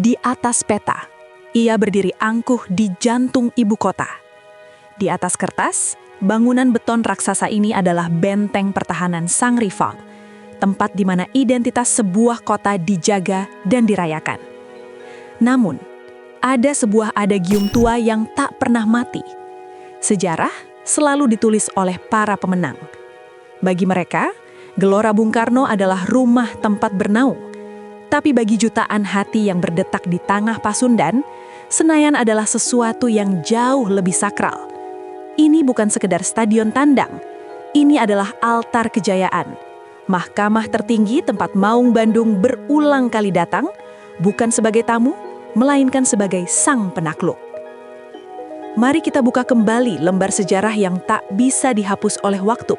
Di atas peta, ia berdiri angkuh di jantung ibu kota. Di atas kertas, bangunan beton raksasa ini adalah benteng pertahanan sang rival, tempat di mana identitas sebuah kota dijaga dan dirayakan. Namun, ada sebuah adagium tua yang tak pernah mati. Sejarah selalu ditulis oleh para pemenang. Bagi mereka, Gelora Bung Karno adalah rumah tempat bernaung. Tapi bagi jutaan hati yang berdetak di tanah Pasundan, Senayan adalah sesuatu yang jauh lebih sakral. Ini bukan sekedar stadion tandang, ini adalah altar kejayaan. Mahkamah tertinggi tempat Maung Bandung berulang kali datang, bukan sebagai tamu, melainkan sebagai sang penakluk. Mari kita buka kembali lembar sejarah yang tak bisa dihapus oleh waktu,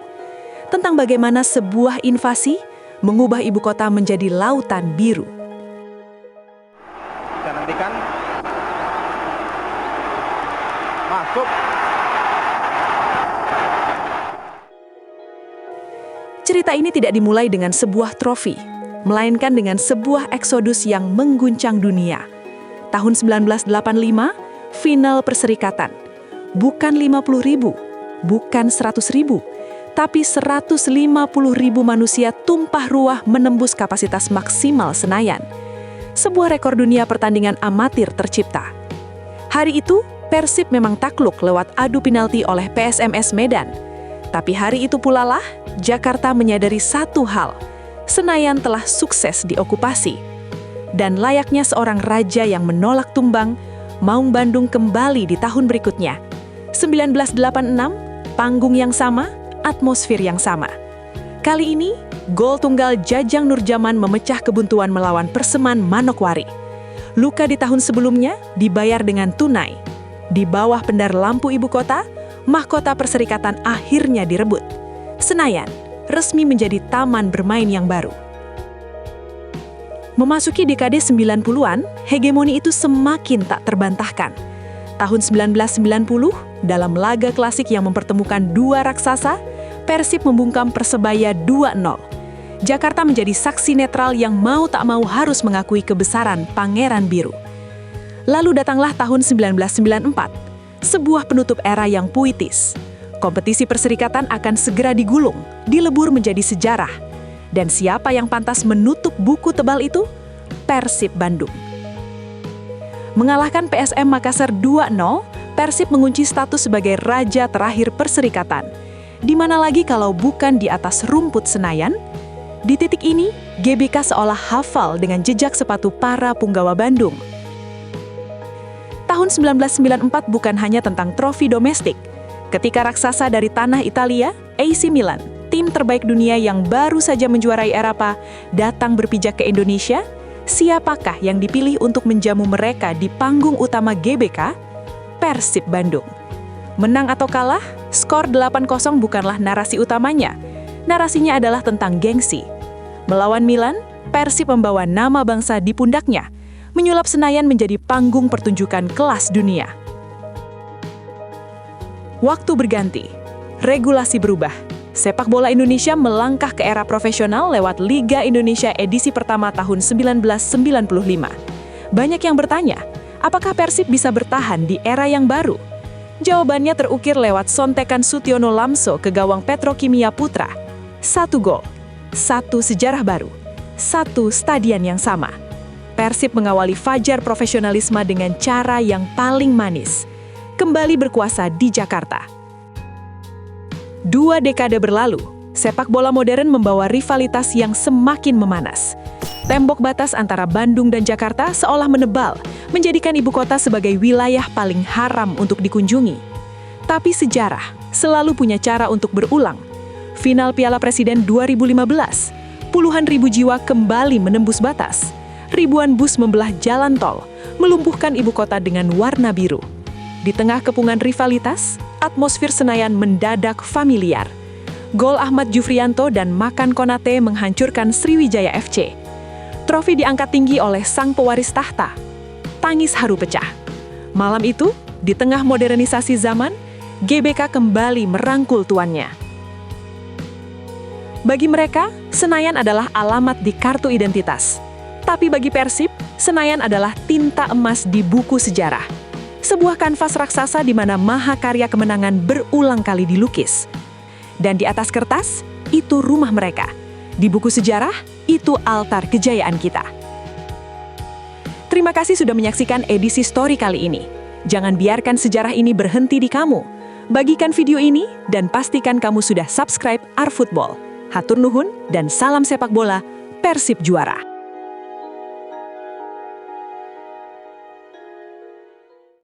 tentang bagaimana sebuah invasi mengubah ibu kota menjadi lautan biru. Kita nantikan. Masuk. Cerita ini tidak dimulai dengan sebuah trofi, melainkan dengan sebuah eksodus yang mengguncang dunia. Tahun 1985, final Perserikatan. Bukan 50.000, bukan 100.000, tapi 150.000 manusia tumpah ruah menembus kapasitas maksimal Senayan. Sebuah rekor dunia pertandingan amatir tercipta. Hari itu, Persib memang takluk lewat adu penalti oleh PSMS Medan. Tapi hari itu pula lah, Jakarta menyadari satu hal, Senayan telah sukses diokupasi. Dan layaknya seorang raja yang menolak tumbang, Maung Bandung kembali di tahun berikutnya. 1986, panggung yang sama, atmosfer yang sama. Kali ini, gol tunggal Jajang Nurjaman memecah kebuntuan melawan Perseman Manokwari. Luka di tahun sebelumnya dibayar dengan tunai. Di bawah pendar lampu ibu kota, mahkota Perserikatan akhirnya direbut. Senayan resmi menjadi taman bermain yang baru. Memasuki dekade 90-an, hegemoni itu semakin tak terbantahkan. Tahun 1990, dalam laga klasik yang mempertemukan dua raksasa, Persib membungkam Persebaya 2-0. Jakarta menjadi saksi netral yang mau tak mau harus mengakui kebesaran Pangeran Biru. Lalu datanglah tahun 1994, sebuah penutup era yang puitis. Kompetisi Perserikatan akan segera digulung, dilebur menjadi sejarah. Dan siapa yang pantas menutup buku tebal itu? Persib Bandung. Mengalahkan PSM Makassar 2-0, Persib mengunci status sebagai raja terakhir Perserikatan. Di mana lagi kalau bukan di atas rumput Senayan? Di titik ini, GBK seolah hafal dengan jejak sepatu para punggawa Bandung. Tahun 1994 bukan hanya tentang trofi domestik. Ketika raksasa dari tanah Italia, AC Milan, tim terbaik dunia yang baru saja menjuarai Eropa, datang berpijak ke Indonesia, siapakah yang dipilih untuk menjamu mereka di panggung utama GBK? Persib Bandung. Menang atau kalah, skor 8-0 bukanlah narasi utamanya. Narasinya adalah tentang gengsi. Melawan Milan, Persib membawa nama bangsa di pundaknya, menyulap Senayan menjadi panggung pertunjukan kelas dunia. Waktu berganti, regulasi berubah. Sepak bola Indonesia melangkah ke era profesional lewat Liga Indonesia edisi pertama tahun 1995. Banyak yang bertanya, apakah Persib bisa bertahan di era yang baru? Jawabannya terukir lewat sontekan Sutiono Lamso ke gawang Petrokimia Putra. 1 gol, 1 sejarah baru, 1 stadion yang sama. Persib mengawali fajar profesionalisme dengan cara yang paling manis. Kembali berkuasa di Jakarta. 2 dekade berlalu, sepak bola modern membawa rivalitas yang semakin memanas. Tembok batas antara Bandung dan Jakarta seolah menebal, menjadikan ibu kota sebagai wilayah paling haram untuk dikunjungi. Tapi sejarah selalu punya cara untuk berulang. Final Piala Presiden 2015, puluhan ribu jiwa kembali menembus batas. Ribuan bus membelah jalan tol, melumpuhkan ibu kota dengan warna biru. Di tengah kepungan rivalitas, atmosfer Senayan mendadak familiar. Gol Ahmad Jufrianto dan Makan Konate menghancurkan Sriwijaya FC. Trofi diangkat tinggi oleh sang pewaris tahta. Tangis haru pecah. Malam itu, di tengah modernisasi zaman, GBK kembali merangkul tuannya. Bagi mereka, Senayan adalah alamat di kartu identitas. Tapi bagi Persib, Senayan adalah tinta emas di buku sejarah. Sebuah kanvas raksasa di mana mahakarya kemenangan berulang kali dilukis. Dan di atas kertas, itu rumah mereka. Di buku sejarah, itu altar kejayaan kita. Terima kasih sudah menyaksikan edisi story kali ini. Jangan biarkan sejarah ini berhenti di kamu. Bagikan video ini dan pastikan kamu sudah subscribe AR Football. Hatur nuhun dan salam sepak bola, Persib juara.